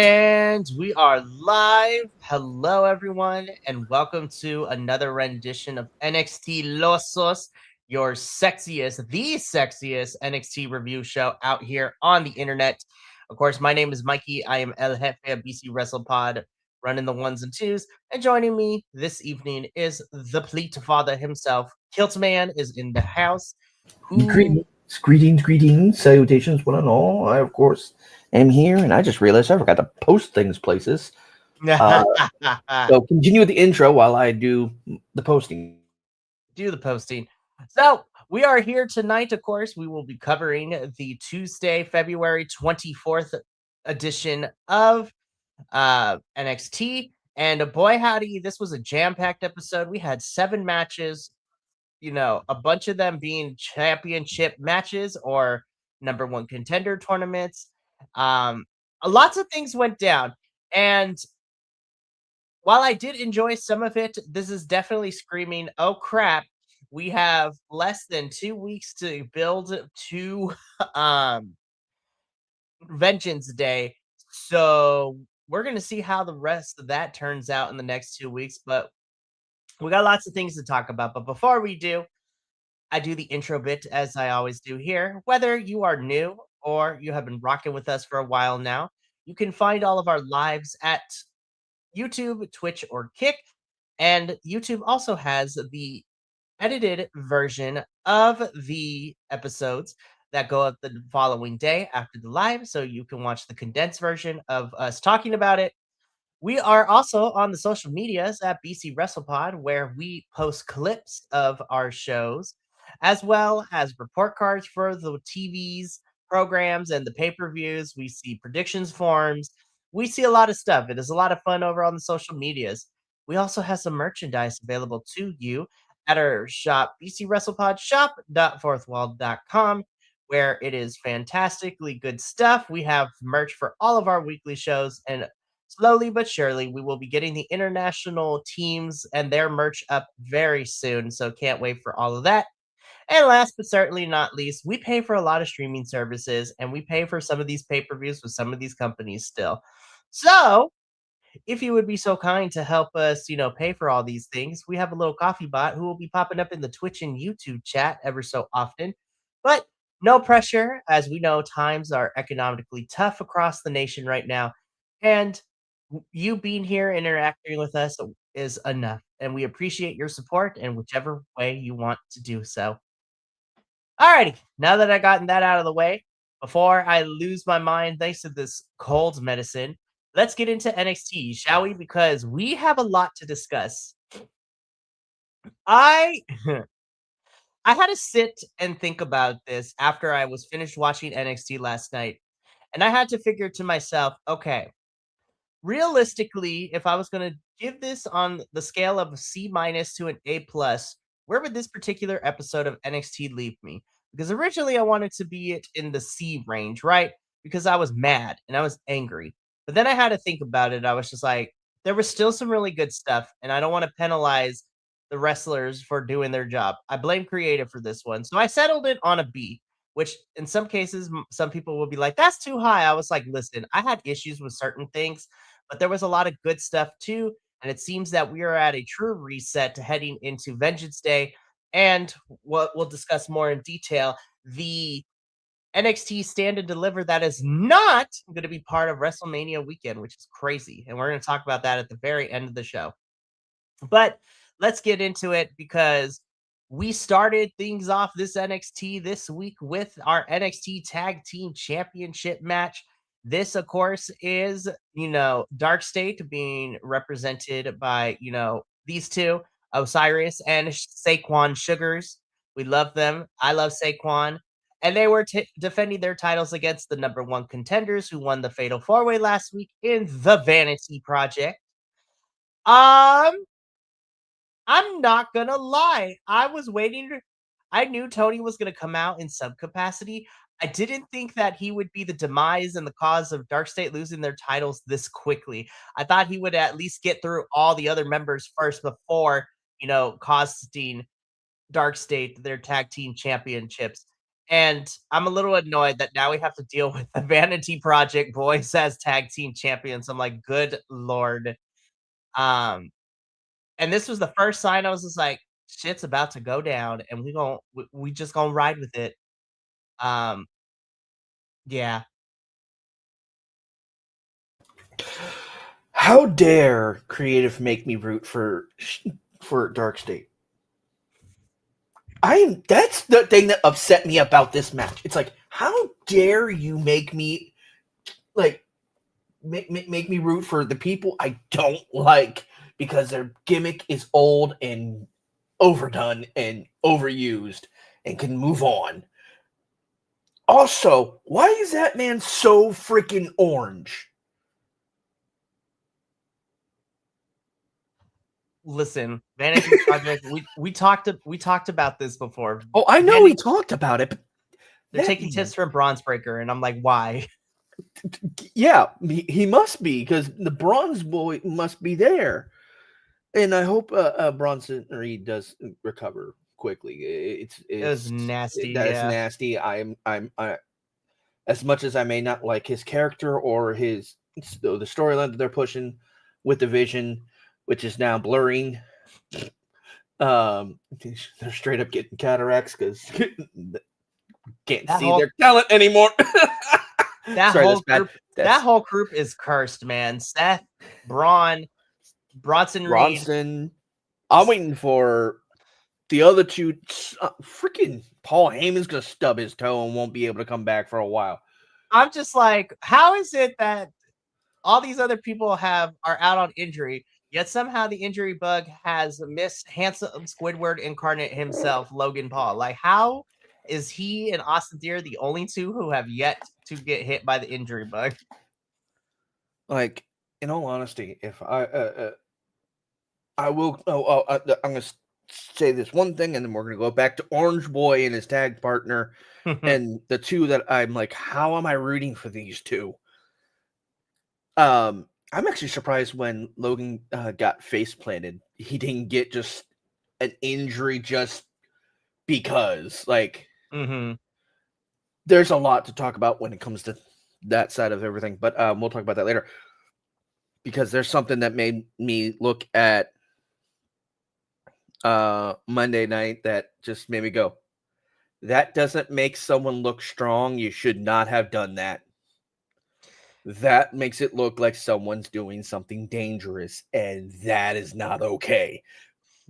And we are live. Hello, everyone, and welcome to another rendition of NXTilosos, your the sexiest NXT review show out here on the internet. Of course, my name is Mikey. I am El Jefe of BC WrestlePod, running the ones and twos. And joining me this evening is the Pleat Father himself. Kiltman is in the house. Who Greetings, salutations, one and all. I, of course, am here, and I just realized I forgot to post things places. Uh, so continue with the intro while I do the posting. do the posting. So we are here tonight. Of course, we will be covering the Tuesday, February 24th edition of NXT. And boy, howdy, this was a jam-packed episode. We had 7 matches, a bunch of them being championship matches or number one contender tournaments. Lots of things went down. And while I did enjoy some of it, this is definitely screaming, oh crap, we have less than 2 weeks to build to um, Vengeance Day. So we're going to see how the rest of that turns out in the next 2 weeks. But we got lots of things to talk about. But before we do, I do the intro bit as I always do here. Whether you are new or you have been rocking with us for a while now, you can find all of our lives at YouTube, Twitch, or Kick. And YouTube also has the edited version of the episodes that go up the following day after the live. So you can watch the condensed version of us talking about it. We are also on the social medias at BC WrestlePod, where we post clips of our shows, as well as report cards for the TVs, programs, and the pay-per-views. We see predictions forms. We see a lot of stuff. It is a lot of fun over on the social medias. We also have some merchandise available to you at our shop, BC WrestlePod shop.fourthwall.com, where it is fantastically good stuff. We have merch for all of our weekly shows, and slowly but surely, we will be getting the international teams and their merch up very soon. So can't wait for all of that. And last but certainly not least, we pay for a lot of streaming services and we pay for some of these pay-per-views with some of these companies still. So if you would be so kind to help us, pay for all these things, we have a little coffee bot who will be popping up in the Twitch and YouTube chat ever so often. But no pressure, as we know times are economically tough across the nation right now. And you being here interacting with us is enough. And we appreciate your support in whichever way you want to do so. Alrighty, now that I gotten that out of the way, before I lose my mind thanks to this cold medicine, let's get into NXT, shall we? Because we have a lot to discuss. I I had to sit and think about this after I was finished watching NXT last night. And I had to figure to myself, okay, realistically, if I was going to give this on the scale of a C minus to an A plus, where would this particular episode of NXT leave me? Because originally I wanted to be it in the C range, right? Because I was mad and I was angry. But then I had to think about it. I was just like, there was still some really good stuff, and I don't want to penalize the wrestlers for doing their job. I blame creative for this one. So I settled it on a B, which in some cases, some people will be like, that's too high. I was like, listen, I had issues with certain things, but there was a lot of good stuff too. And it seems that we are at a true reset heading into Vengeance Day. And what we'll discuss more in detail, the NXT Stand and Deliver that is not going to be part of WrestleMania weekend, which is crazy. And we're going to talk about that at the very end of the show. But let's get into it because we started things off this NXT this week with our NXT Tag Team Championship match. This, of course, is, Dark State being represented by, these two, Osiris and Saquon Sugars. We love them. I love Saquon. And they were defending their titles against the number one contenders who won the Fatal 4-Way last week in the Vanity Project. I'm not gonna lie. I was waiting. I knew Tony was gonna come out in some capacity. I didn't think that he would be the demise and the cause of Dark State losing their titles this quickly. I thought he would at least get through all the other members first before, costing Dark State their tag team championships. And I'm a little annoyed that now we have to deal with the Vanity Project boys as tag team champions. I'm like, good Lord. Um, and this was the first sign I was just like, shit's about to go down and we just gonna ride with it. Um, yeah. How dare creative make me root for Dark State? That's the thing that upset me about this match. It's like, how dare you make me like make me root for the people I don't like because their gimmick is old and overdone and overused and can move on. Also, why is that man so freaking orange? Listen, Vanity Project, we talked about this before. Oh, I know we talked about it, but they're taking tips from Bronze Breaker, and I'm like, why? Yeah, he must be, because the Bronze Boy must be there. And I hope Bronson Reed does recover quickly. It was nasty. That's Yeah. nasty. I as much as I may not like his character or the storyline that they're pushing with the Vision, which is now blurring. They're straight up getting cataracts because can't see their talent anymore. That whole group is cursed, man. Seth, Bronson Reed. I'm waiting for the other two. Freaking Paul Heyman's gonna stub his toe and won't be able to come back for a while. I'm just like, how is it that all these other people are out on injury, yet somehow the injury bug has missed handsome Squidward incarnate himself, Logan Paul? Like, how is he and Austin Theory the only two who have yet to get hit by the injury bug? Like, in all honesty, if I will, I'm going to say this one thing, and then we're going to go back to Orange Boy and his tag partner, and the two that I'm like, how am I rooting for these two? I'm actually surprised when Logan got face planted, he didn't get just an injury just because. Like, there's a lot to talk about when it comes to that side of everything, but we'll talk about that later. Because there's something that made me look at Monday night that just made me go, that doesn't make someone look strong. You should not have done that. That makes it look like someone's doing something dangerous, and that is not okay.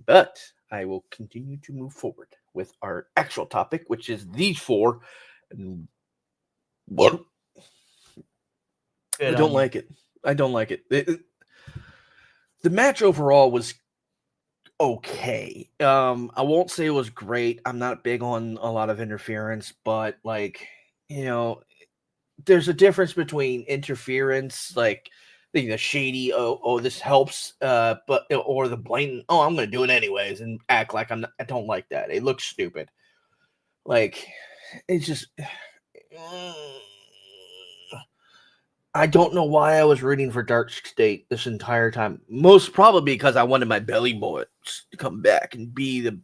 But I will continue to move forward with our actual topic, which is these four. What? I don't like it. I don't like it. The match overall was okay. I won't say it was great. I'm not big on a lot of interference, but like, there's a difference between interference, like the shady, this helps, or the blatant, I'm gonna do it anyways and act like I don't like that. It looks stupid. Like, it's just I don't know why I was rooting for Dark State this entire time. Most probably because I wanted my belly boys to come back and be the.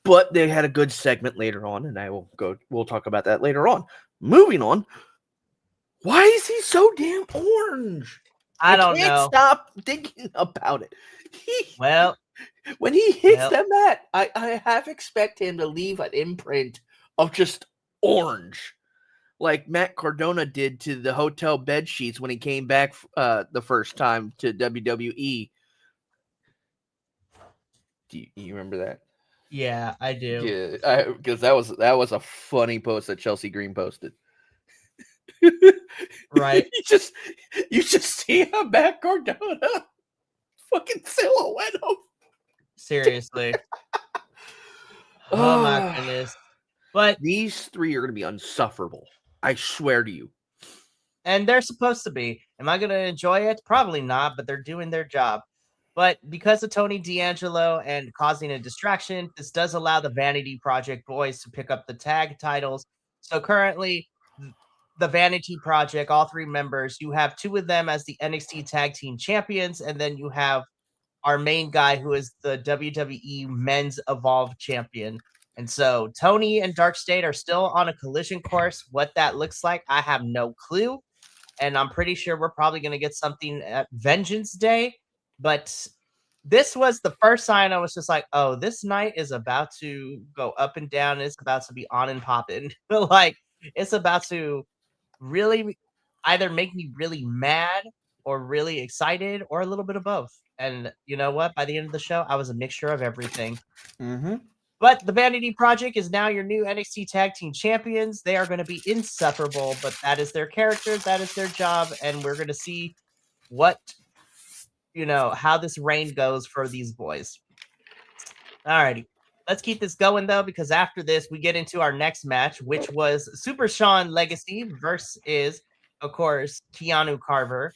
But they had a good segment later on, and we'll talk about that later on. Moving on. Why is he so damn orange? I don't know. Stop thinking about it. When he hits the mat, I half expect him to leave an imprint of just orange, like Matt Cardona did to the hotel bed sheets when he came back the first time to WWE. Do you remember that? Yeah, I do. Yeah, because that was a funny post that Chelsea Green posted. Right. you just see a Matt Cardona fucking silhouette of. Seriously. Oh my goodness. But these three are going to be insufferable. I swear to you. And they're supposed to be. Am I going to enjoy it? Probably not, but they're doing their job. But because of Tony D'Angelo and causing a distraction, this does allow the Vanity Project boys to pick up the tag titles. So currently, the Vanity Project, all three members, you have two of them as the NXT Tag Team Champions, and then you have our main guy who is the WWE Men's Evolve Champion. And so Tony and Dark State are still on a collision course. What that looks like, I have no clue. And I'm pretty sure we're probably going to get something at Vengeance Day. But this was the first sign I was just like, oh, this night is about to go up and down. It's about to be on and popping. Like, it's about to really either make me really mad or really excited or a little bit of both. And you know what? By the end of the show, I was a mixture of everything. Mm-hmm. But the Vanity Project is now your new NXT Tag Team Champions. They are going to be insufferable, but that is their character, that is their job, and we're going to see what, how this reign goes for these boys. Alrighty. Let's keep this going, though, because after this, we get into our next match, which was Super Sean Legacy versus, of course, Keanu Carver.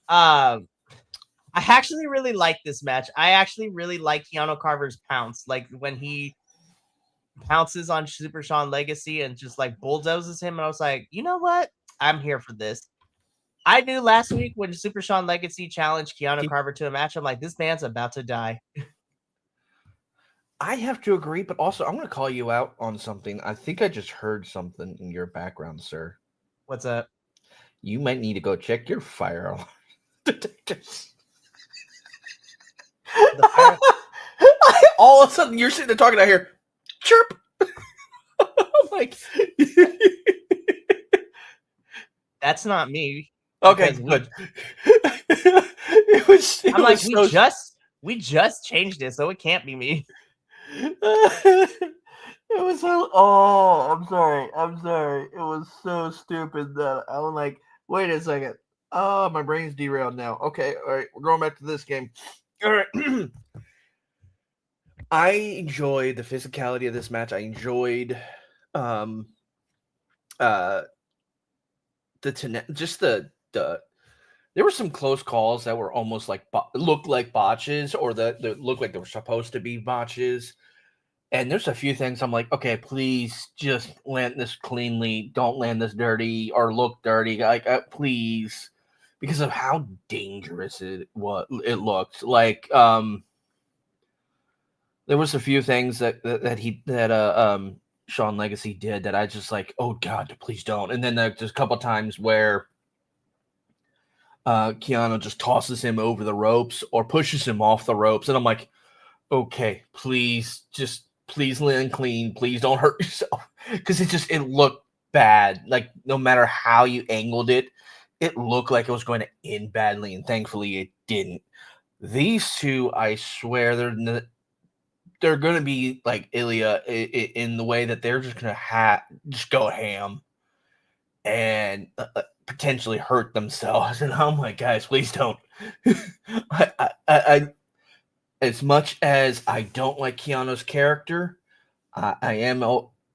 I actually really like this match. I actually really like Keanu Carver's pounce. Like, when he pounces on Super Sean Legacy and just like bulldozes him. And I was like, you know what? I'm here for this. I knew last week when Super Sean Legacy challenged Keanu Carver to a match, I'm like, this man's about to die. I have to agree, but also I'm going to call you out on something. I think I just heard something in your background, sir. What's up? You might need to go check your fire alarm detectors. All of a sudden, you're sitting there talking out here. Chirp. I'm like, that's not me. Okay, good. We just changed it, so it can't be me. It was so. Oh, I'm sorry. It was so stupid that I was like, wait a second. Oh, my brain's derailed now. Okay, all right, we're going back to this game. All right. I enjoyed the physicality of this match. I enjoyed there were some close calls that were almost like looked like botches, or that looked like they were supposed to be botches. And there's a few things I'm like, okay, please just land this cleanly. Don't land this dirty or look dirty. Like, please, because of how dangerous it looked. Like, there was a few things that Sean Legacy did that I just like, oh God, please don't. And then there's a couple times where Keanu just tosses him over the ropes or pushes him off the ropes, and I'm like, okay, please land clean. Please don't hurt yourself, because it looked bad. Like, no matter how you angled it, it looked like it was going to end badly, and thankfully it didn't. These two, I swear, they're going to be like Ilya in the way that they're just going to just go ham and potentially hurt themselves. And I'm like, guys, please don't. I as much as I don't like Keanu's character, I am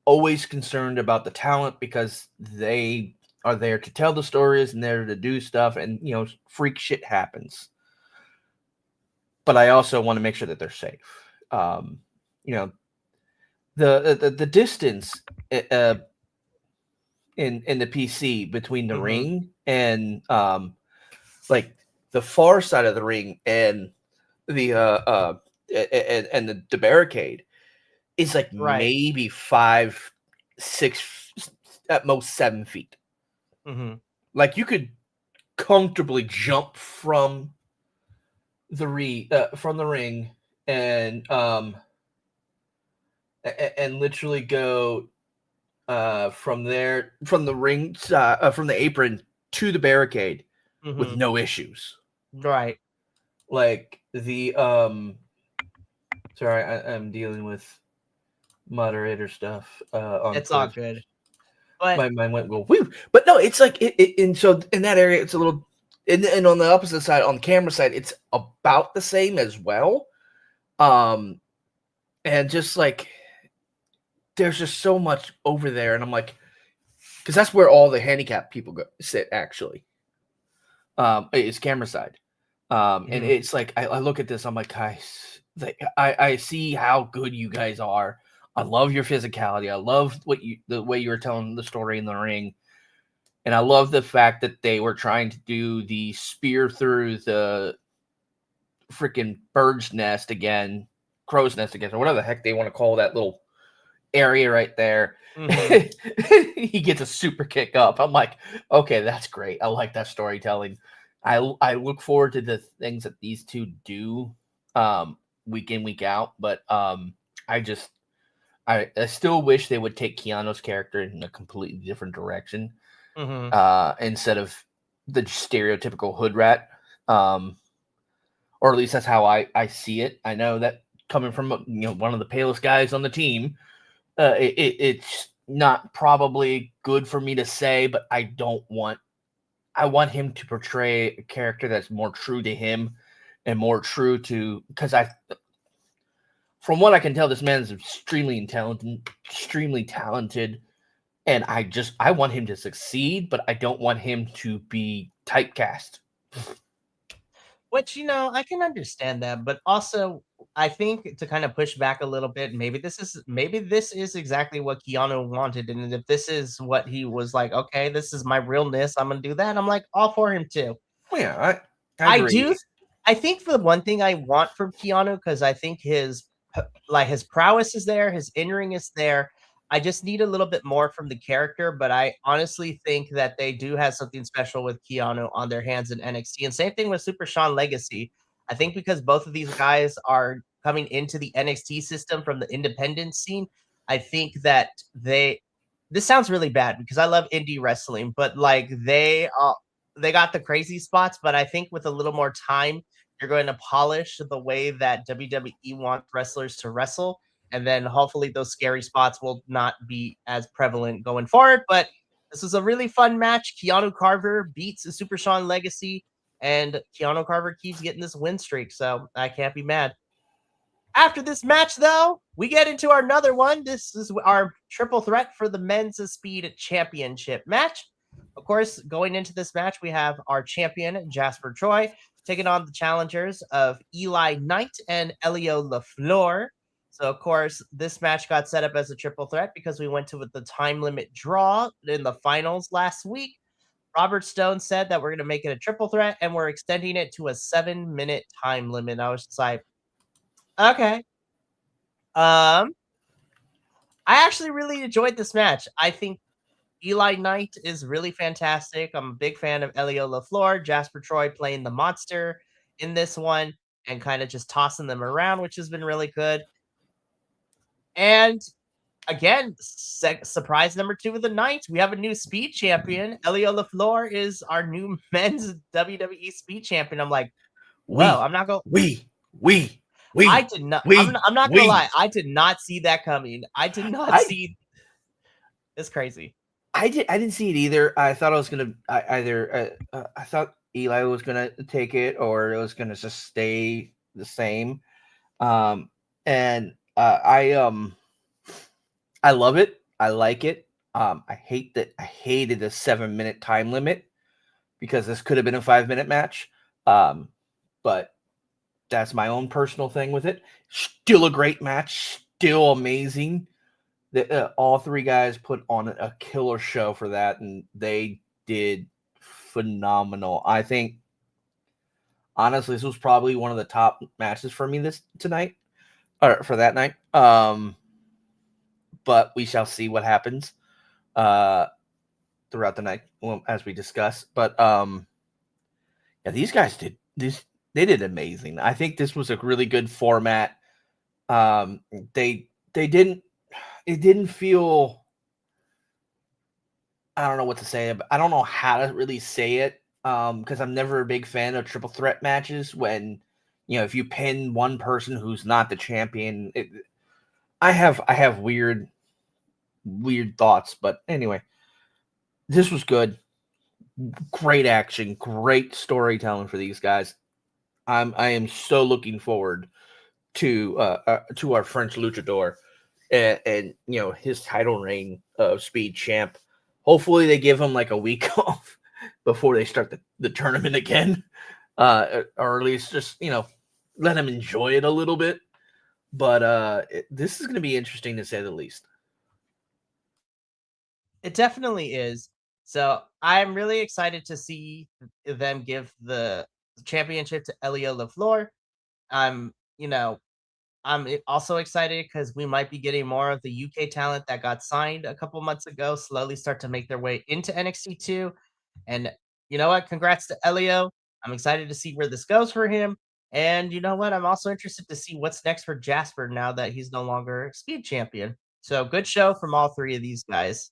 always concerned about the talent, because they are there to tell the stories and there to do stuff, and freak shit happens. But I also want to make sure that they're safe. The distance in the PC between the ring and like the far side of the ring and the and the barricade is like maybe 5, 6, at most 7 feet. Mm-hmm. Like, you could comfortably jump from the ring and literally go from the ring from the apron to the barricade with no issues. Right. Like, the sorry, I'm dealing with moderator stuff on it's Twitch. all good. But my mind went go woo. But no, it's like and so in that area it's a little, and on the opposite side, on the camera side, it's about the same as well. And just like, there's just so much over there, and I'm like, because that's where all the handicapped people sit actually. It's camera side. And it's like, I look at this, I'm like, guys, I see how good you guys are. I love your physicality. I love the way you were telling the story in the ring. And I love the fact that they were trying to do the spear through the freaking crow's nest again, or whatever the heck they want to call that little area right there. He gets a super kick up. I'm like, okay, that's great. I like that storytelling. I look forward to the things that these two do week in, week out. But I still wish they would take Keanu's character in a completely different direction. Instead of the stereotypical hood rat. Or at least that's how I see it. I know that coming from one of the palest guys on the team, it's not probably good for me to say, but I want him to portray a character that's more true to him and more true to, because from what I can tell, this man is extremely talented, and I want him to succeed, but I don't want him to be typecast. Which, I can understand that, but also I think to kind of push back a little bit, maybe this is exactly what Keanu wanted, and if this is what he was like, okay, this is my realness, I'm gonna do that. I'm like all for him too. Well, yeah, I I agree. do. I think the one thing I want from Keanu, because I think his prowess is there, his in-ring is there. I just need a little bit more from the character, but I honestly think that they do have something special with Keanu on their hands in NXT. And same thing with Super Sean Legacy. I think because both of these guys are coming into the NXT system from the independent scene, I think that this sounds really bad because I love indie wrestling, but like they got the crazy spots, but I think with a little more time, you're going to polish the way that WWE wants wrestlers to wrestle. And then hopefully those scary spots will not be as prevalent going forward. But this was a really fun match. Keanu Carver beats Super Sean Legacy, and Keanu Carver keeps getting this win streak. So I can't be mad. After this match, though, we get into our another one. This is our triple threat for the Men's Speed Championship match. Of course, going into this match, we have our champion, Jasper Troy, taking on the challengers of Eli Knight and Elio LaFleur. So, of course, this match got set up as a triple threat because we went to the time limit draw in the finals last week. Robert Stone said that we're going to make it a triple threat and we're extending it to a 7-minute time limit. I was just like, okay. I actually really enjoyed this match. I think Eli Knight is really fantastic. I'm a big fan of Elio LaFleur, Jasper Troy playing the monster in this one and kind of just tossing them around, which has been really good. And again, surprise number 2 of the night. We have a new speed champion. Elio LaFleur is our new men's WWE speed champion. I'm like, well, I'm not going. I did not. I'm not gonna lie. I did not see that coming. I did not see. It's crazy. I didn't see it either. I thought I was gonna I thought Eli was gonna take it, or it was gonna just stay the same. And I love it. I like it. I hated the 7-minute time limit because this could have been a 5-minute match. But that's my own personal thing with it. Still a great match. Still amazing. All three guys put on a killer show for that, and they did phenomenal. I think, honestly, this was probably one of the top matches for me tonight, or for that night. But we shall see what happens throughout the night, as we discuss. But yeah, these guys did this. They did amazing. I think this was a really good format. They didn't. It didn't feel. I don't know what to say. I don't know how to really say it. Because I'm never a big fan of triple threat matches. When if you pin one person who's not the champion, I have weird thoughts. But anyway, this was good. Great action, great storytelling for these guys. I am so looking forward to our French luchador and his title reign of Speed Champ. Hopefully they give him like a week off before they start the tournament again, or at least just let him enjoy it a little bit. But this is going to be interesting to say the least. It definitely is. So I'm really excited to see them give the championship to Elio LaFleur. I'm I'm also excited because we might be getting more of the UK talent that got signed a couple months ago slowly start to make their way into NXT 2. And you know what? Congrats to Elio. I'm excited to see where this goes for him. And you know what? I'm also interested to see what's next for Jasper now that he's no longer speed champion. So good show from all three of these guys.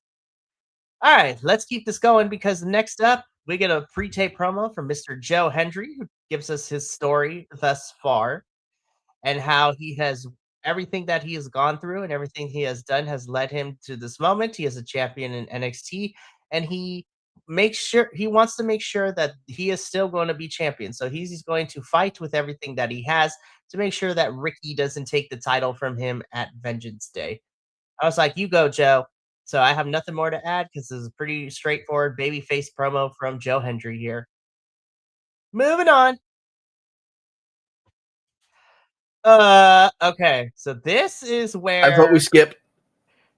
All right, let's keep this going because next up, we get a pre tape promo from Mr. Joe Hendry, who gives us his story thus far and how he has everything that he has gone through and everything he has done has led him to this moment. He is a champion in NXT and he wants to make sure that he is still going to be champion. So he's going to fight with everything that he has to make sure that Ricky doesn't take the title from him at Vengeance Day. I was like, "You go, Joe." So I have nothing more to add because this is a pretty straightforward babyface promo from Joe Hendry here. Moving on. Okay. So this is I vote we where skip.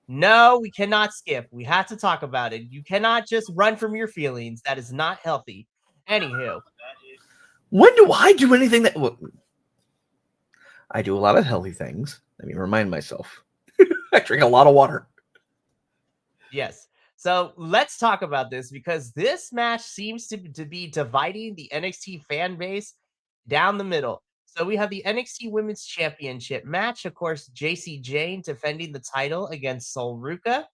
no, we cannot skip. We have to talk about it. You cannot just run from your feelings. That is not healthy. Anywho, When do I do anything that? Well, I do a lot of healthy things. Let me remind myself. I drink a lot of water. yes. So let's talk about this because this match seems to be dividing the NXT fan base down the middle. So we have the NXT Women's Championship match. Of course, JC Jane defending the title against Sol Ruka.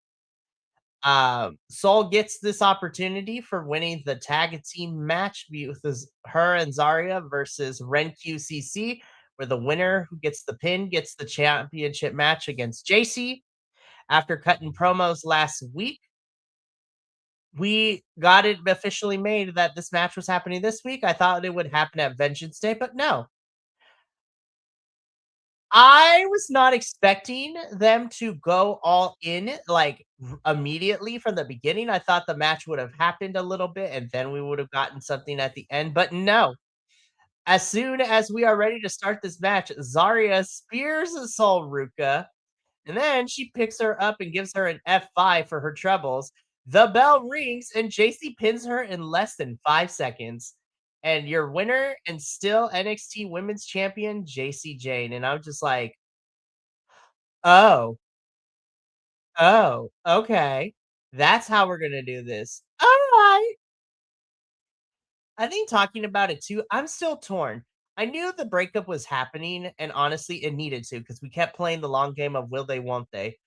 Sol gets this opportunity for winning the tag team match with her and Zarya versus Ren QCC, where the winner who gets the pin gets the championship match against JC. After cutting promos last week, we got it officially made that this match was happening this week. I thought it would happen at Vengeance Day, but no. I was not expecting them to go all in like immediately from the beginning. I thought the match would have happened a little bit and then we would have gotten something at the end, but no. As soon as we are ready to start this match, Zarya spears Sol Ruka and then she picks her up and gives her an F5 for her troubles. The bell rings and JC pins her in less than 5 seconds. And your winner and still NXT Women's Champion, JC Jane. And I'm just like, oh, oh, okay. That's how we're gonna do this. All right. I think talking about it too, I'm still torn. I knew the breakup was happening, and honestly, it needed to because we kept playing the long game of will they, won't they.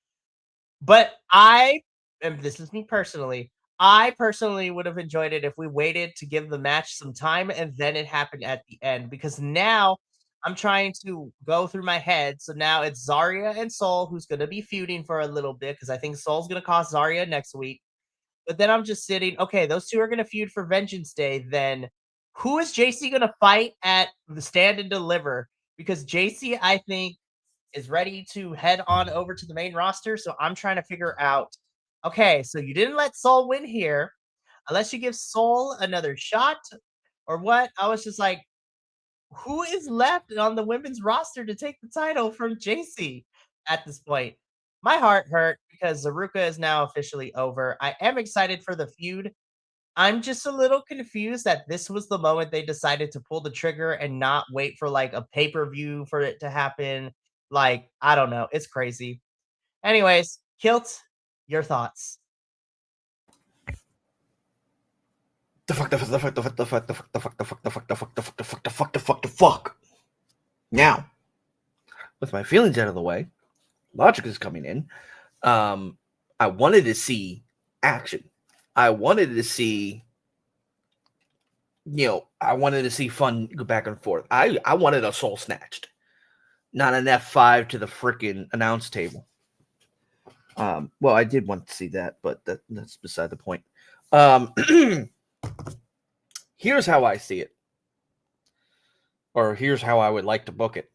But and this is me personally, I personally would have enjoyed it if we waited to give the match some time and then it happened at the end because now I'm trying to go through my head. So now it's Zarya and Sol who's going to be feuding for a little bit because I think Sol's going to cost Zarya next week. But then I'm just sitting, okay, those two are going to feud for Vengeance Day. Then who is JC going to fight at the Stand and Deliver? Because JC, I think, is ready to head on over to the main roster. So I'm trying to figure out, okay, so you didn't let Sol win here unless you give Sol another shot or what? I was just like, who is left on the women's roster to take the title from JC at this point? My heart hurt because Zaruka is now officially over. I am excited for the feud. I'm just a little confused that this was the moment they decided to pull the trigger and not wait for like a pay-per-view for it to happen. Like, I don't know. It's crazy. Anyways, Kilt, your thoughts. The fuck, the fuck, the fuck, the fuck, the fuck, the fuck, the fuck, the fuck, the fuck, the fuck, the fuck, the fuck, the fuck, the fuck, the fuck. Now, with my feelings out of the way, logic is coming in. I wanted to see action. I wanted to see, I wanted to see fun go back and forth. I wanted a soul snatched, not an F5 to the freaking announce table. Well, I did want to see that, but that's beside the point. Here's how I see it, or here's how I would like to book it.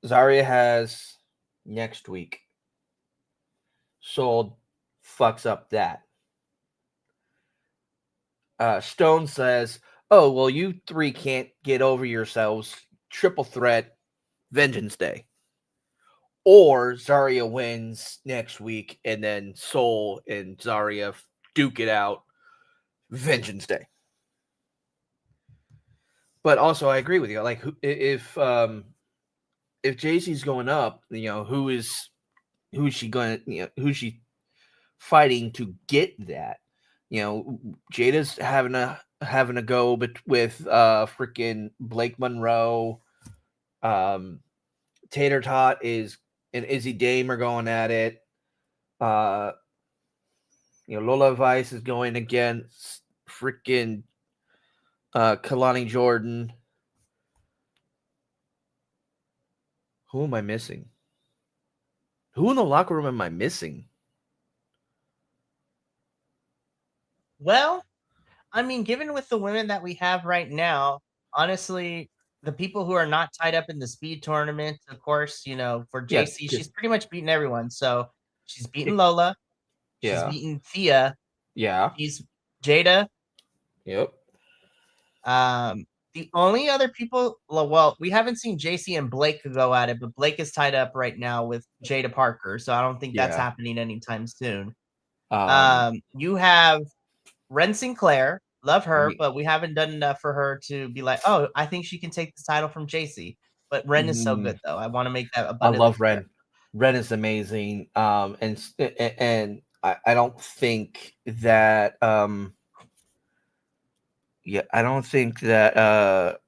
Zarya has next week. Soul fucks up that. Stone says, "Oh, well, you three can't get over yourselves. Triple threat, Vengeance Day." Or Zarya wins next week, and then Soul and Zarya duke it out, Vengeance Day. But also, I agree with you. Like, if if JC's going up, who's she going? Who's she fighting to get that? Jada's having a go with freaking Blake Monroe. Tater Tot and Izzy Dame are going at it. Lola Vice is going against freaking Kalani Jordan. Who am I missing? Who in the locker room am I missing? Well, I mean, given with the women that we have right now, honestly, the people who are not tied up in the speed tournament, of course, for JC, she's pretty much beaten everyone. So she's beaten Lola. She's beaten Thea. Yeah. She's Jada. Yep. The only other people, well, we haven't seen JC and Blake go at it, but Blake is tied up right now with Jada Parker, so I don't think that's happening anytime soon. You have Ren Sinclair, love her, but we haven't done enough for her to be like, oh, I think she can take the title from JC. But Ren is so good, though. I want to make that abundantly I love Ren. Ren is amazing. And I don't think that I don't think that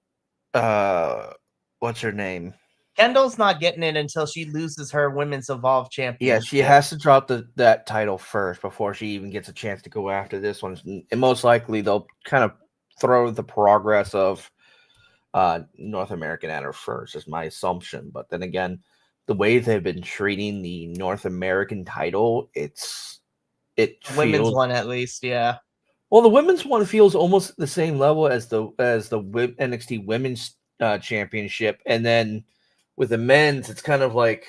what's her name? Kendall's not getting it until she loses her Women's Evolve Championship. Yeah, she has to drop that title first before she even gets a chance to go after this one. And most likely they'll kind of throw the progress of North American at her first, is my assumption. But then again, the way they've been treating the North American title, it women's one at least, yeah. Well, the women's one feels almost the same level as the NXT Women's Championship, and then with the men's, it's kind of like,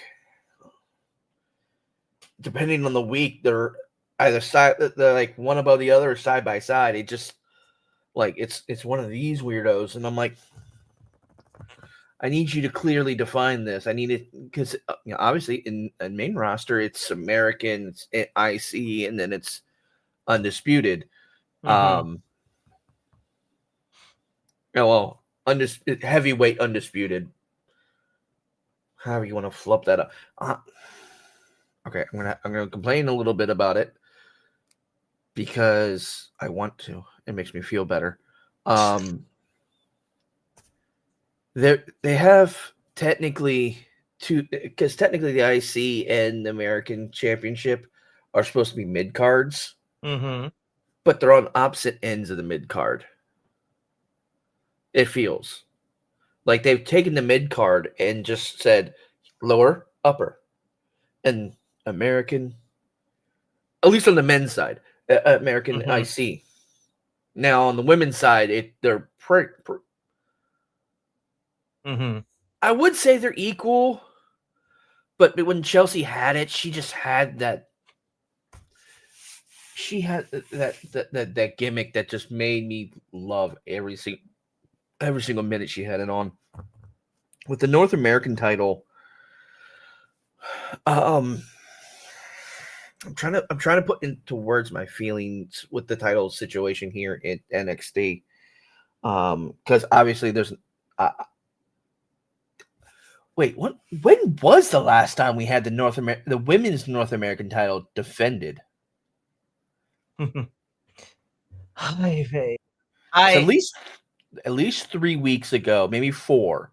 depending on the week, they're either they're like one above the other or side by side. It just like it's one of these weirdos, and I'm like, I need you to clearly define this. I need it because obviously in main roster it's American, it's IC, and then it's undisputed. Heavyweight undisputed. However you want to flip that up. Okay, I'm gonna complain a little bit about it because I want to. It makes me feel better. They have technically because technically the IC and the American Championship are supposed to be mid cards, but they're on opposite ends of the mid card. It feels like they've taken the mid card and just said lower, upper, and American, at least on the men's side, American IC. Now on the women's side, they're I would say they're equal, but when Chelsea had it, she just had that. She had that gimmick that just made me love every single minute she had it on. With the North American title, I'm trying to put into words my feelings with the title situation here in NXT, because obviously there's. When was the last time we had the women's North American title defended? At least 3 weeks ago, maybe 4,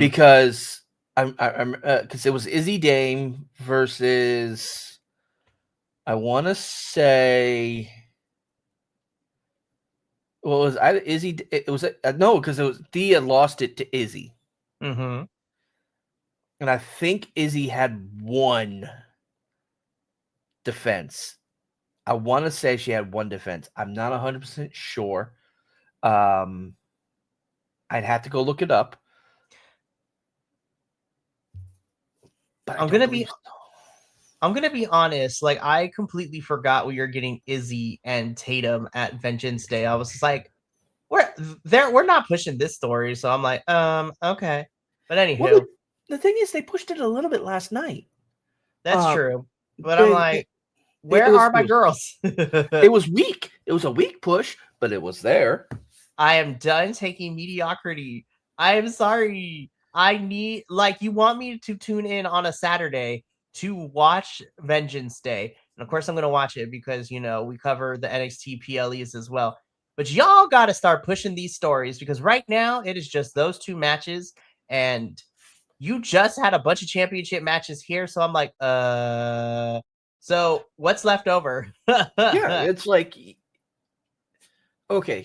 because because it was Izzy Dame versus, I want to say, well, it was either Izzy. It was no, because it was Thea lost it to Izzy, and I think Izzy had 1 defense. I want to say she had 1 defense. I'm not 100% sure. I'd have to go look it up. But I'm gonna be honest. Like, I completely forgot we were getting Izzy and Tatum at Vengeance Day. I was just like, we're not pushing this story. So I'm like, okay. But anywho, well, the thing is, they pushed it a little bit last night. That's true. But I'm like, where are my girls? It was weak. It was a weak push, but it was there. I am done taking mediocrity. I am sorry. I need, like, you want me to tune in on a Saturday to watch Vengeance Day. And of course, I'm going to watch it because, we cover the NXT PLEs as well. But y'all got to start pushing these stories because right now it is just those two matches. And you just had a bunch of championship matches here. So I'm like, so what's left over? Yeah, it's like, okay,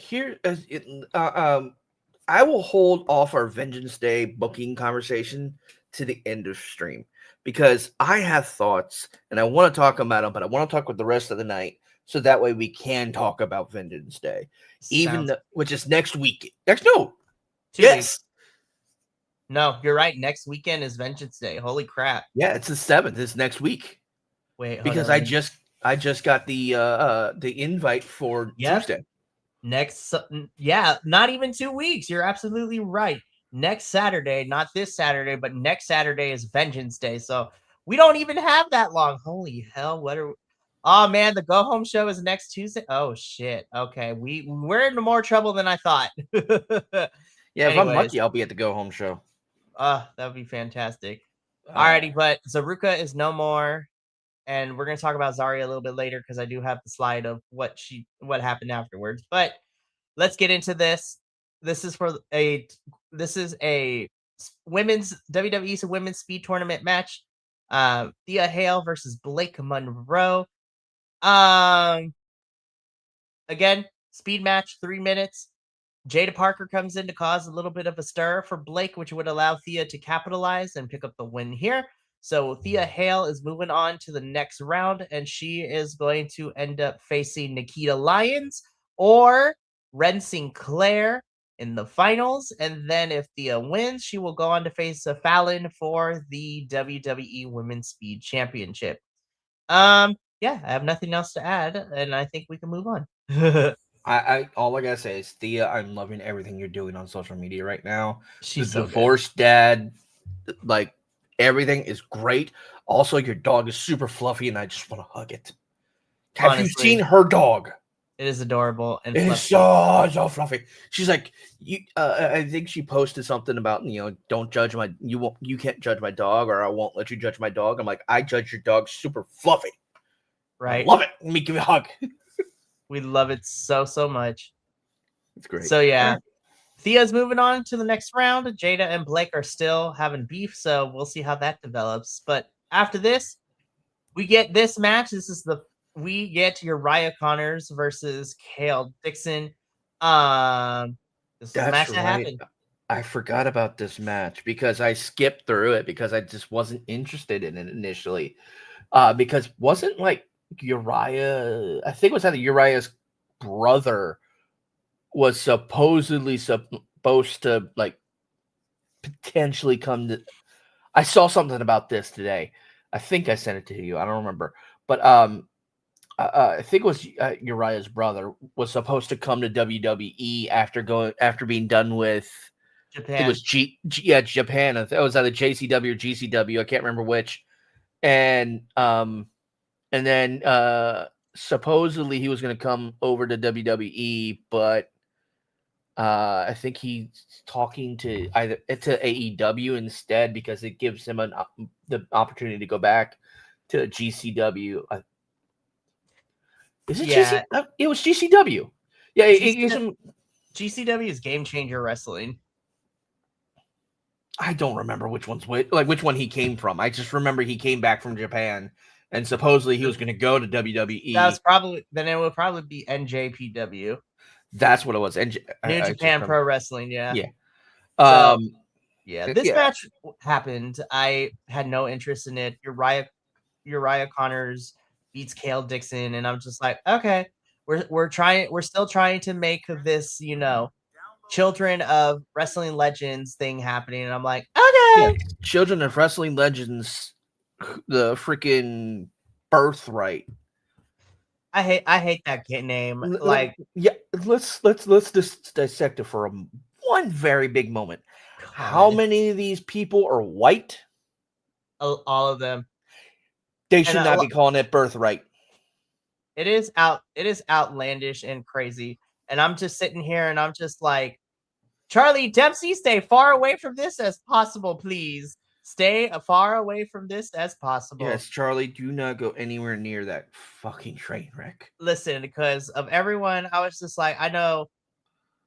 I will hold off our Vengeance Day booking conversation to the end of stream because I have thoughts and I want to talk about them, but I want to talk with the rest of the night so that way we can talk about Vengeance Day, which is next week. No, 2 weeks. No, you're right. Next weekend is Vengeance Day. Holy crap! Yeah, it's the 7th. It's next week. Wait, because I just got the invite for Tuesday. Not even 2 weeks. You're absolutely right. Next Saturday, not this Saturday, but next Saturday is Vengeance Day. So we don't even have that long. Holy hell! Oh man, the go home show is next Tuesday. Oh shit. Okay, we're in more trouble than I thought. Yeah, if I'm lucky, I'll be at the go home show. That would be fantastic. Alrighty, but Zaruka is no more. And we're going to talk about Zarya a little bit later because I do have the slide of what happened afterwards. But let's get into this. This is a women's WWE's women's speed tournament match. Thea Hale versus Blake Monroe. Again, speed match, 3 minutes. Jada Parker comes in to cause a little bit of a stir for Blake, which would allow Thea to capitalize and pick up the win here. So Thea Hale is moving on to the next round, and she is going to end up facing Nikita Lyons or Ren Sinclair in the finals. And then if Thea wins, she will go on to face Fallon for the WWE Women's Speed Championship. Yeah, I have nothing else to add, and I think we can move on. All I gotta say is, Thea, I'm loving everything you're doing on social media right now. She's the divorced dad, like everything is great. Also, your dog is super fluffy, and I just want to hug it. Have you seen her dog? It is adorable and it fluffy. Is so fluffy. She's like, I think she posted something about, don't judge you can't judge my dog, or I won't let you judge my dog. I'm like, I judge your dog super fluffy. Right. I love it. Let me give you a hug. We love it so much. It's great. So yeah, Thea's moving on to the next round. Jada and Blake are still having beef, so we'll see how that develops. But after this, we get this match. We get Uriah Connors versus Kale Dixon. This is the match that happened. I forgot about this match because I skipped through it because I just wasn't interested in it initially. Because wasn't like Uriah, I think it was either Uriah's brother was supposedly supposed to like potentially come to. I saw something about this today. I think I sent it to you. I don't remember, but I think it was Uriah's brother was supposed to come to WWE after being done with Japan. It was Japan. It was either JCW or GCW. I can't remember which. And then supposedly he was going to come over to WWE, but I think he's talking to AEW instead because it gives him the opportunity to go back to GCW. Is it GCW? It was GCW. Yeah, it gives him. GCW is Game Changer Wrestling. I don't remember which one he came from. I just remember he came back from Japan, and supposedly he was going to go to WWE. Then it would probably be NJPW. That's what it was. New Japan Pro Wrestling, yeah. Yeah. This match happened. I had no interest in it. Uriah Connors beats Kale Dixon, and I'm just like, okay, we're still trying to make this, Children of Wrestling Legends thing happening, and I'm like, okay, Children of Wrestling Legends, the freaking Birthright. I hate that name. Let's just dissect it for one very big moment. God. How many of these people are white? All of them. They should not be calling it Birthright. It is outlandish and crazy. And I'm just sitting here and I'm just like, Charlie Dempsey, stay far away from this as possible, please. Stay far away from this as possible. Yes, Charlie, do not go anywhere near that fucking train wreck. Listen, because of everyone, I was just like, I know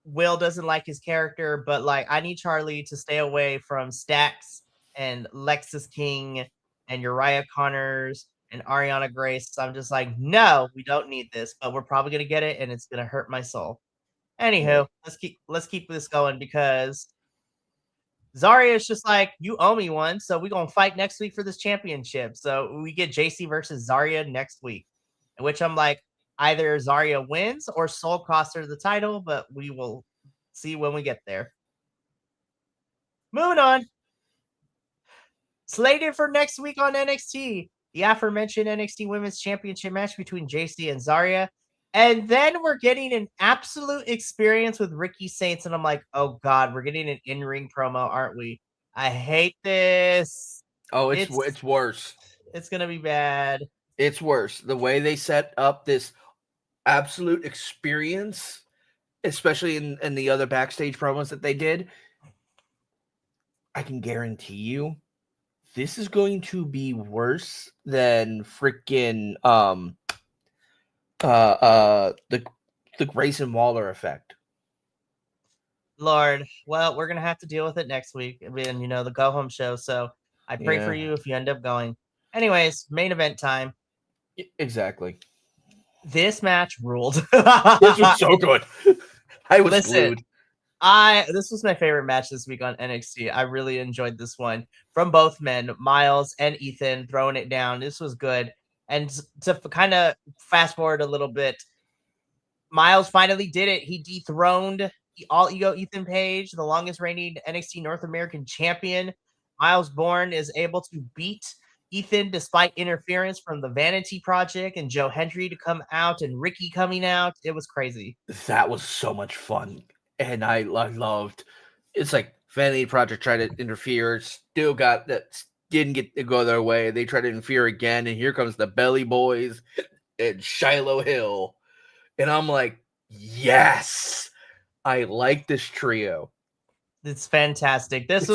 Will doesn't like his character, but like I need Charlie to stay away from Stax and Lexus King and Uriah Connors and Ariana Grace. So I'm just like, no, we don't need this, but we're probably gonna get it, and it's gonna hurt my soul. Anywho, let's keep this going because Zarya is just like, you owe me one, so we're gonna fight next week for this championship. So we get JC versus Zarya next week, in which I'm like, either Zarya wins or Soul costs her the title, but we will see when we get there. Moving on. Slated for next week on NXT, the aforementioned NXT Women's Championship match between JC and Zarya. And then we're getting an absolute experience with Ricky Saints. And I'm like, oh God, we're getting an in-ring promo, aren't we? I hate this. Oh, it's worse. It's going to be bad. It's worse. The way they set up this absolute experience, especially in the other backstage promos that they did, I can guarantee you this is going to be worse than freaking the Grayson Waller effect. Lord, well, we're gonna have to deal with it next week. I mean, the go home show. So I pray for you if you end up going. Anyways, main event time. Exactly. This match ruled. This was so good. I was glued. This was my favorite match this week on NXT. I really enjoyed this one from both men, Miles and Ethan, throwing it down. This was good. And to kind of fast forward a little bit, Miles finally did it. He dethroned the All Ego Ethan Page, the longest reigning NXT North American champion. Miles Bourne is able to beat Ethan despite interference from the Vanity Project and Joe Hendry to come out and Ricky coming out. It was crazy. That was so much fun. And I loved it's like Vanity Project tried to interfere, still got that, didn't get to go their way. They tried to interfere again, and here comes the Belly Boys and Shiloh Hill. And I'm like, yes, I like this trio. It's fantastic. This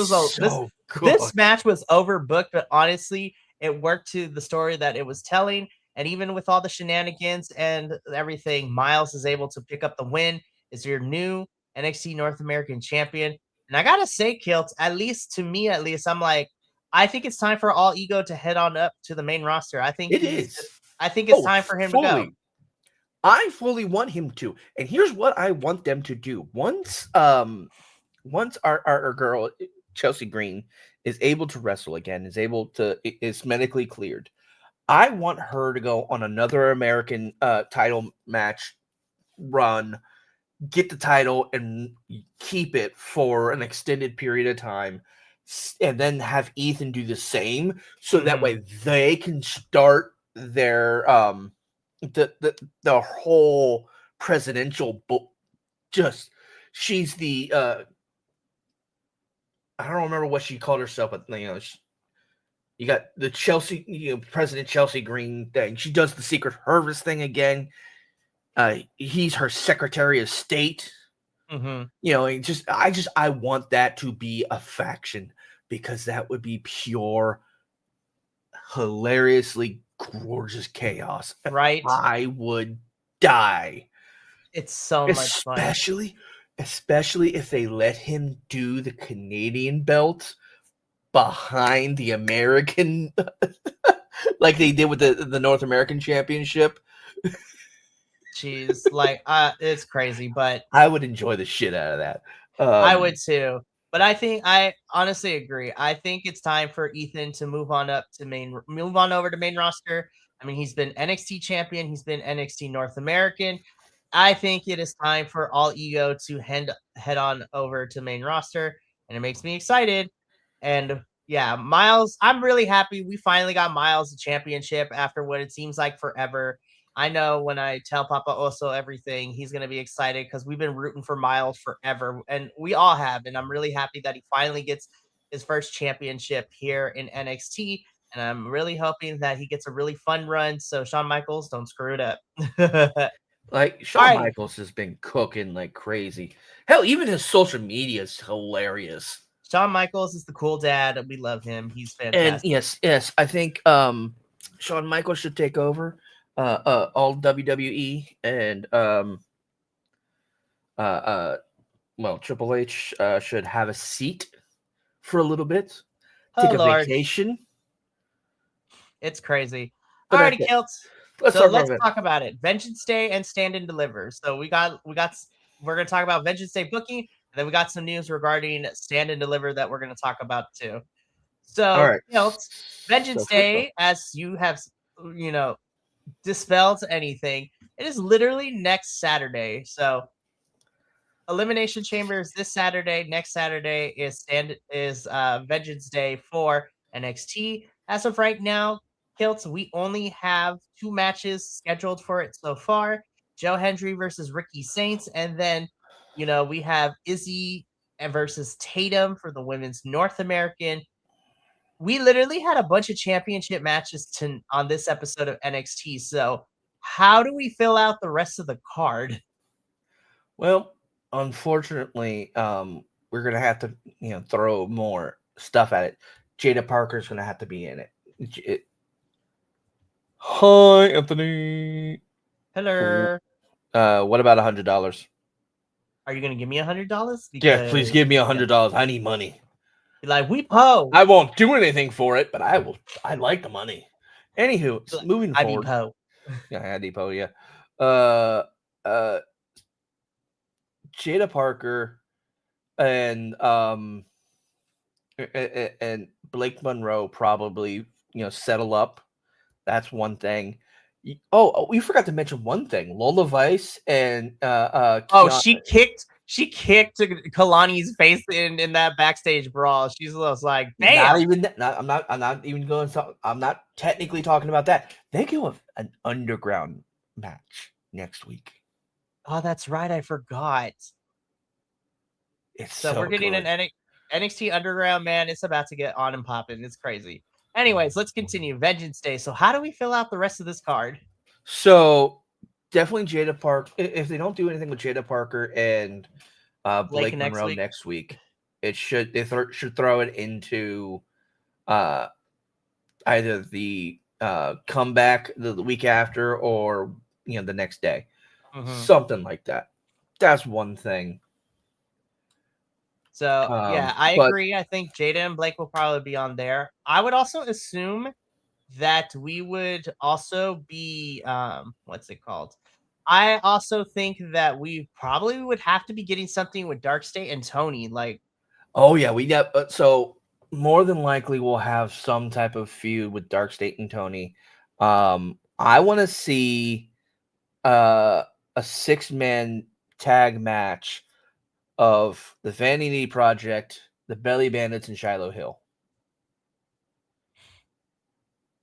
match was overbooked, but honestly, it worked to the story that it was telling. And even with all the shenanigans and everything, Miles is able to pick up the win. Is your new NXT North American champion. And I gotta say, Kilt, at least to me, I'm like, I think it's time for All Ego to head on up to the main roster. I think it's time for him to go. I fully want him to. And here's what I want them to do. Once our girl Chelsea Green is able to wrestle again, is medically cleared, I want her to go on another American title match run, get the title and keep it for an extended period of time, and then have Ethan do the same, so that way they can start their the whole presidential she's the I don't remember what she called herself, but you got the Chelsea, President Chelsea Green thing. She does the Secret Service thing again. He's her Secretary of State. I want that to be a faction, because that would be pure, hilariously gorgeous chaos. Right? I would die. It's so much fun. Especially if they let him do the Canadian belt behind the American, like they did with the North American Championship. Jeez, it's crazy, but I would enjoy the shit out of that. I would too. But I honestly agree. I think it's time for Ethan to move on over to main roster. I mean, he's been NXT champion. He's been NXT North American. I think it is time for All Ego to head on over to main roster, and it makes me excited. And yeah, Miles, I'm really happy we finally got Miles the championship after what it seems like forever. I know when I tell Papa Oso everything, he's going to be excited because we've been rooting for Miles forever, and we all have. And I'm really happy that he finally gets his first championship here in NXT. And I'm really hoping that he gets a really fun run. So Shawn Michaels, don't screw it up. Like, Shawn Michaels has been cooking like crazy. Hell, even his social media is hilarious. Shawn Michaels is the cool dad. We love him. He's And fantastic. yes, I think Shawn Michaels should take over all WWE, and well, Triple H should have a seat for a little bit, take a Lord. vacation. It's crazy. But Alrighty, Kilts. Let's talk about it. Vengeance Day and Stand and Deliver. So we're gonna talk about Vengeance Day booking, and then we got some news regarding Stand and Deliver that we're gonna talk about too. So, Kilts, Vengeance Day, as you have dispelled anything, it is literally next Saturday. So Elimination Chamber is this Saturday. Next Saturday is Vengeance Day for NXT. As of right now, Kilts, we only have 2 matches scheduled for it so far. Joe Hendry versus Ricky Saints, and then we have Izzy versus Tatum for the women's North American. We literally had a bunch of championship matches on this episode of NXT. So how do we fill out the rest of the card? Well, unfortunately, we're gonna have to throw more stuff at it. Jada Parker's gonna have to be in it. Hi, Anthony. Hello. What about $100? Are you gonna give me $100? Yeah, please give me $100. I need money. Like, we po. I won't do anything for it, but I will. I like the money. Anywho, moving forward. Po. Yeah, I depot. Yeah. Jada Parker and Blake Monroe probably settle up. That's one thing. Oh, we forgot to mention one thing. Lola Vice and she kicked Kalani's face in that backstage brawl. She's like, damn. I'm not even going to. I'm not technically talking about that. They go an underground match next week. Oh, that's right. I forgot. So we're getting an NXT Underground, man. It's about to get on and popping. It's crazy. Anyways, let's continue. Vengeance Day. So how do we fill out the rest of this card? So definitely Jada Parker. If they don't do anything with Jada Parker and Blake Monroe next week, they should throw it into either the comeback the week after or the next day, something like that. That's one thing. So yeah, I agree. I think Jada and Blake will probably be on there. I would also assume that we would also be what's it called? I also think that we probably would have to be getting something with Dark State and Tony. Like, oh yeah, we got so more than likely we'll have some type of feud with Dark State and Tony. I want to see a 6-man tag match of the Vanity Project, the Belly Bandits, and Shiloh Hill.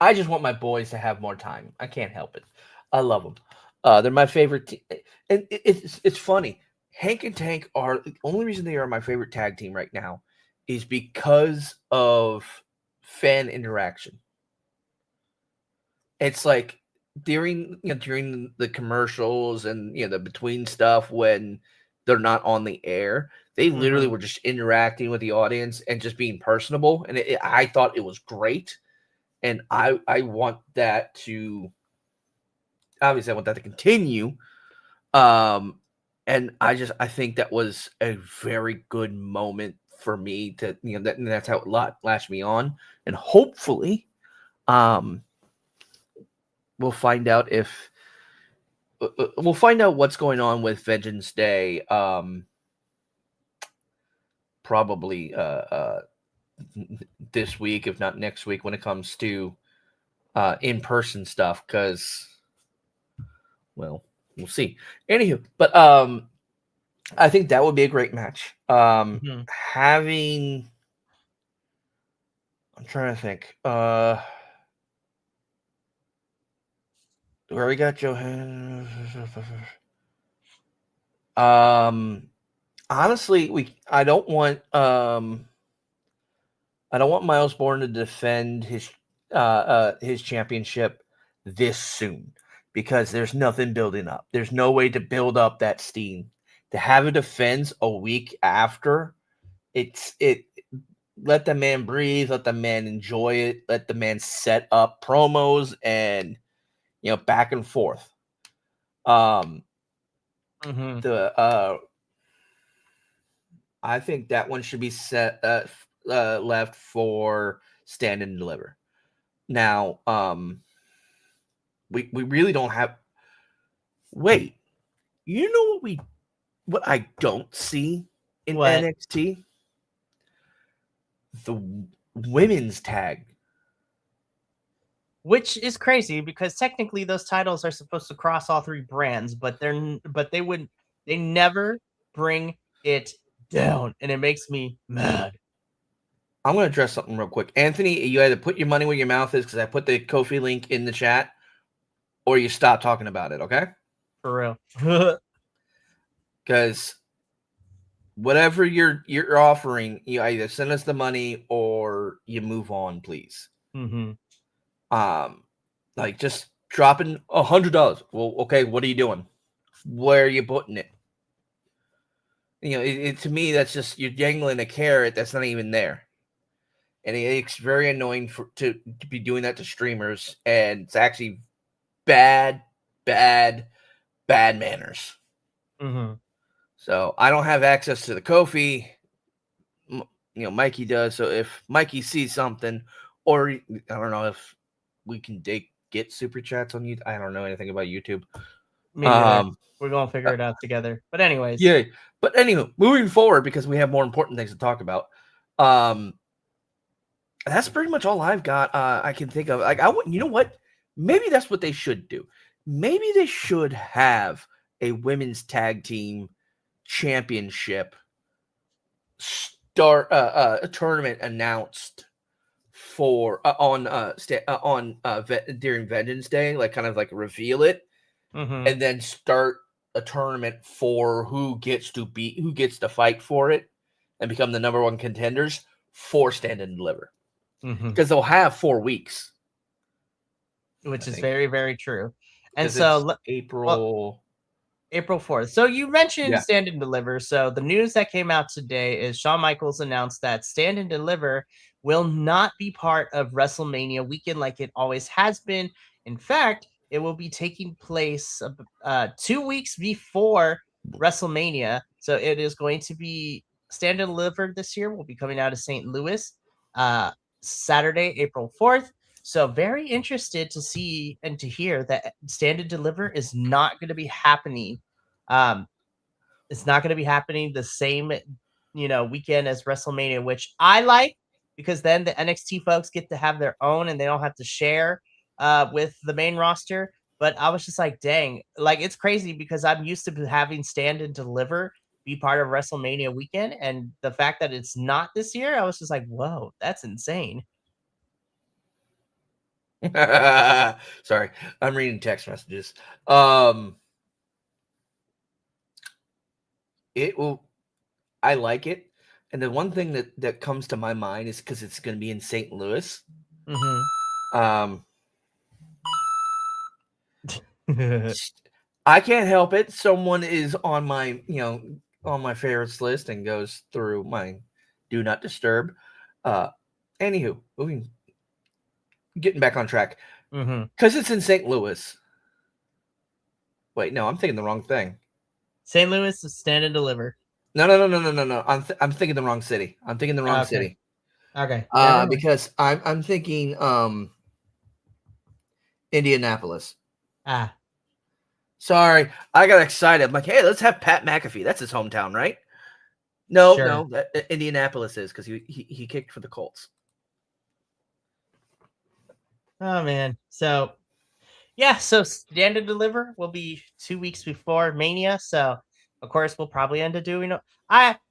I just want my boys to have more time. I can't help it. I love them. They're my favorite. And it's funny. Hank and Tank are the only reason they are my favorite tag team right now is because of fan interaction. It's like during the commercials and the between stuff when they're not on the air, they literally were just interacting with the audience and just being personable, and I thought it was great, and I want that to obviously I want that to continue, and I think that was a very good moment for me to that's how it latched me on, and hopefully, we'll find out what's going on with Vengeance Day. Probably this week, if not next week, when it comes to in-person stuff, because, well, we'll see. Anywho, but I think that would be a great match. Having, I'm trying to think. Where we got Johan. Honestly, I don't want Miles Bourne to defend his championship this soon. because there's nothing building up. There's no way to build up that steam. To have a defense a week after, it let the man breathe, let the man enjoy it, let the man set up promos and back and forth. The I think that one should be set left for Stand and Deliver. Now, we really don't have. Wait, you know what I don't see in NXT? The women's tag. Which is crazy because technically those titles are supposed to cross all three brands, but they never bring it down, and it makes me mad. I'm going to address something real quick. Anthony, you either put your money where your mouth is because I put the Ko-fi link in the chat, or you stop talking about it, okay? For real. Because whatever you're offering, you either send us the money or you move on, please. Like just dropping $100. Well, okay, what are you doing? Where are you putting it? To me, that's just you're dangling a carrot that's not even there. And it's very annoying to be doing that to streamers, and it's actually bad manners. So I don't have access to the Ko-fi. Mikey does. So if Mikey sees something, or I don't know if we can get super chats on YouTube. I don't know anything about YouTube. We're gonna figure it out together. But anyways, yeah. But anyway, moving forward because we have more important things to talk about. That's pretty much all I've got. I can think of. Like, you know what? Maybe that's what they should do. Maybe they should have a women's tag team championship start a tournament announced for during Vengeance Day, like kind of like reveal it, and then start a tournament for who gets to fight for it and become the number one contenders for Stand and Deliver. Because they'll have 4 weeks, which is very, very true. And so April 4th. So you mentioned Stand and Deliver. So the news that came out today is Shawn Michaels announced that Stand and Deliver will not be part of WrestleMania weekend like it always has been. In fact, it will be taking place 2 weeks before WrestleMania. So it is going to be Stand and Deliver this year will be coming out of St. Louis Saturday, April 4th. So very interested to see and to hear that Stand and Deliver is not going to be happening. It's not going to be happening the same, weekend as WrestleMania, which I like because then the NXT folks get to have their own and they don't have to share with the main roster. But I was just like, dang, like it's crazy because I'm used to having Stand and Deliver be part of WrestleMania weekend. And the fact that it's not this year, I was just like, whoa, that's insane. Sorry, I'm reading text messages. I like it. And the one thing that comes to my mind is because it's going to be in St. Louis. I can't help it. Someone is on my, on my favorites list and goes through my do not disturb. Anywho, getting back on track. Because it's in St. Louis. Wait, no, I'm thinking the wrong thing. St. Louis is Stand and Deliver. No. I'm thinking the wrong city. I'm thinking the wrong city. Okay. Because I'm thinking Indianapolis. Sorry, I got excited. I'm like, hey, let's have Pat McAfee. That's his hometown, right? No, Indianapolis is because he kicked for the Colts. Oh man. So Stand and Deliver will be 2 weeks before Mania. So of course we'll probably end up doing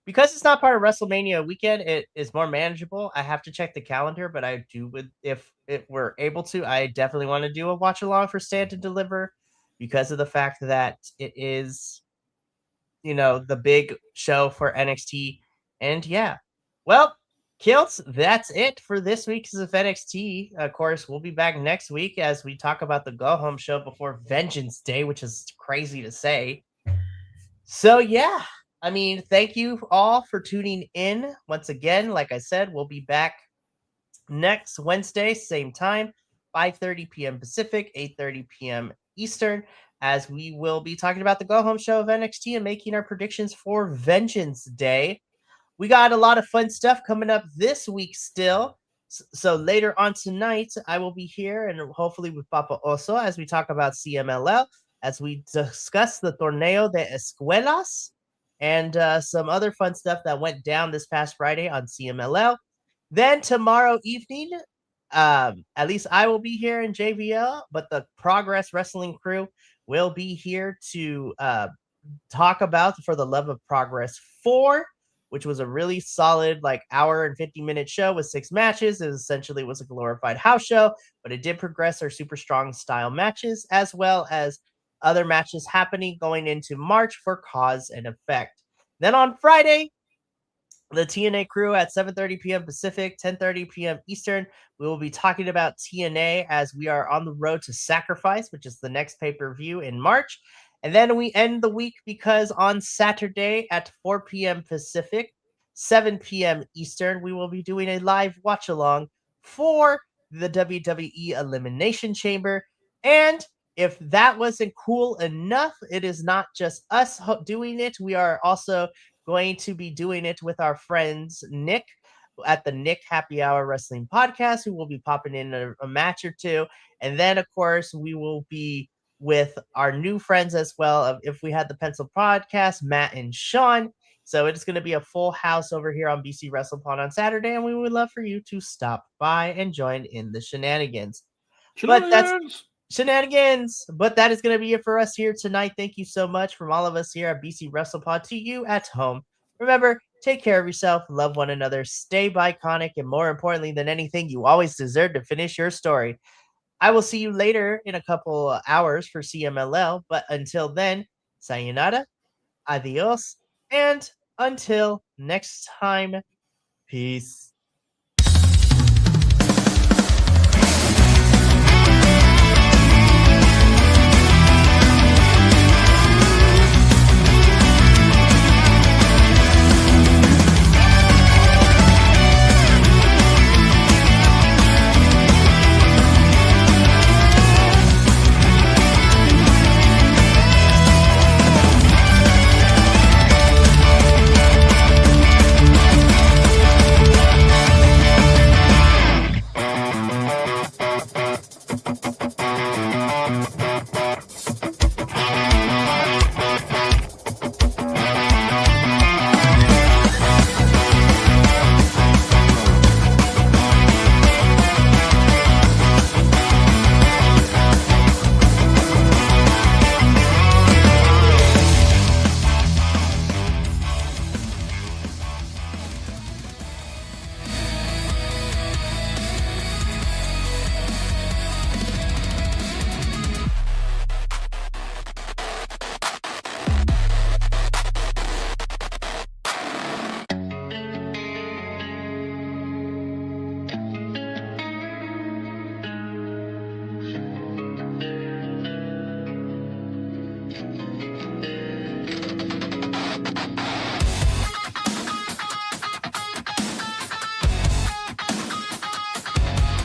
because it's not part of WrestleMania weekend, it is more manageable. I have to check the calendar, but I do if we're able to, I definitely want to do a watch along for Stand and Deliver because of the fact that it is the big show for NXT. And well, Kilts, that's it for this week's of NXT. Of course, we'll be back next week as we talk about the go home show before Vengeance Day, which is crazy to say. So, yeah, I mean, thank you all for tuning in. Once again, like I said, we'll be back next Wednesday, same time, 5:30 p.m. Pacific, 8:30 p.m. Eastern, as we will be talking about the go home show of NXT and making our predictions for Vengeance Day. We got a lot of fun stuff coming up this week still. So later on tonight, I will be here and hopefully with Papa Oso as we talk about CMLL, as we discuss the Torneo de Escuelas and some other fun stuff that went down this past Friday on CMLL. Then tomorrow evening, at least I will be here in JVL, but the Progress Wrestling crew will be here to talk about For the Love of Progress 4, which was a really solid hour and 50-minute show with 6 matches. It essentially was a glorified house show, but it did progress our super strong style matches as well as other matches happening going into March for Cause and Effect. Then on Friday, the TNA crew at 7:30 p.m. Pacific, 10:30 p.m. Eastern. We will be talking about TNA as we are on the road to Sacrifice, which is the next pay-per-view in March. And then we end the week because on Saturday at 4 p.m. Pacific, 7 p.m. Eastern, we will be doing a live watch along for the WWE Elimination Chamber. And if that wasn't cool enough, it is not just us doing it. We are also going to be doing it with our friends Nick at the Nick Happy Hour Wrestling Podcast, who will be popping in a match or two. And then, of course, we will be with our new friends as well of If We Had the Pencil Podcast, Matt and Sean. So it's going to be a full house over here on BC WrestlePod on Saturday, and we would love for you to stop by and join in the shenanigans. But that's shenanigans. But that is going to be it for us here tonight. Thank you so much from all of us here at BC WrestlePod to you at home. Remember, take care of yourself, love one another, stay biconic, and more importantly than anything, you always deserve to finish your story. I will see you later in a couple hours for CMLL, but until then, sayonara, adios, and until next time, peace.